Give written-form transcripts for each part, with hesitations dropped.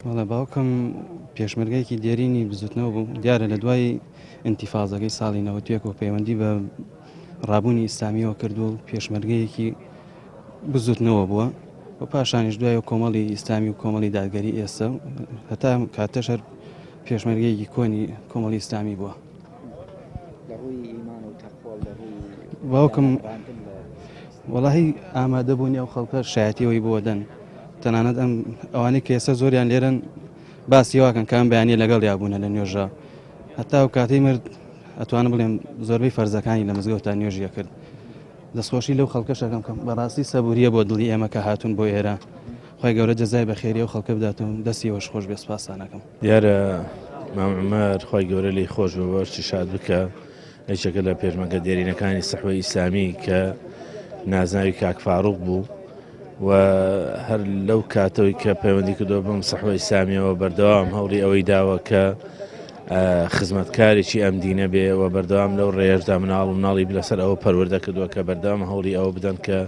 وڵێ باوکم پێشمەرگەیەکی دێرینی بزوتنەوە بوو دیارە لە دوای ئینتیفازەکەی ساڵی 91 و پەیوەندی بە ڕابوونی ئیسلامیەوە کردو و پێشمەرگەیەکی بزوتنەوە بووە و پاشانیش دوای کۆمەڵی ئیسلامی و کۆمەڵی دادگەری ئێستا هەتا کاتەش هەر پێشمەرگەیەکی کۆنی کۆمەڵی ئیسلامی بووە. باوکم وەڵاهی ئامادەبوونی ئەو خەڵکە شایەتیەوەی بۆ دەن تەنانەت ئەم ئەوانەی کە ئێستا زۆریان لێرن باسیواکەن کام بەیانی لەگەڵ یابوونە لە نوێژە هەتا و کاتەی مرد ئەتوانم بڵێم زۆربەی فەرزەکانی لە مزگەوتدا نوێژیە کرد. دەستخۆشی لەو خەڵکەشەکەم کەم بەڕاستی سەبوریە بۆ دڵی ئێمە کە هاتوون بۆ ئێرە خۆی گەورە جەزای بە خێری و خەڵکە بداتون دەستیەوەش خۆش بێ سپاسانەکەم. دیارە مام عومەر خۆی گەورە لی خۆش بە بەشتی شاد بکە هیچەکە لە پێشمەرگە دێرینەکانی سەحوەی ئیسلامی کە نازناوی کاک فاروق بوو و هەر لەو کاتەوەی کە پەیوەندی کردەوە بەم سەحوەی ئیسلامیەوە بەردەوام هەوڵی ئەوەی داوە کە خزمەتکارێکی ئەم دینە بێ و بەردەوام لەو ڕێژدا مناڵ و مناڵی لەسەر ئەوە پەروەردە کردووە کە بەردەوام هەوڵی ئەوە بدەن کە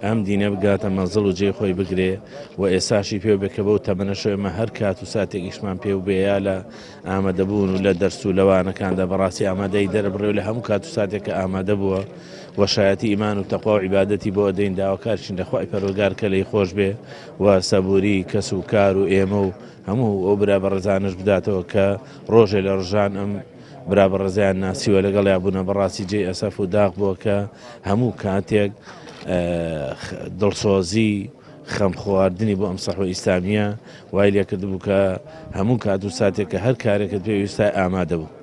ئەم دینە بگاتە مەنزڵ و جێ خۆی بگرێ و ئێساشی پێ بێ کە بەو تەمەنەشە ئێمە هەر کات و ساتێکیشمان پێ و بێیا لە ئامادەبوون و لە دەرس و لەوانەکاندا بەڕاستی ئامادەی دەرەبڕێ و لە هەموو کات و ساتێککە ئامادە بووە وەشایەتی ئیمان و تەقوا و عیبادەتی بۆ دەین داواکارشین لەخوای پەروەردگار کە لی خۆش بێ و سەبووری کەس و کار و ئێمە و هەموو ئەو برا بەڕێزانش بداتەوە کە ڕۆژێ لە ڕژان ئەم برا بەڕێزیان ناسیوە لەگەڵ یابوونە بەڕاستی جێ ئەسەف و داغ بووە کە هەموو کاتێک دڵسۆزی خەم خواردنی بۆ ئەم سەحوەی ئیسلامیە وای لێ کردبوو کە هەموو کات و ساتێک کە هەر کارێکت پێویستە ئامادە بوو.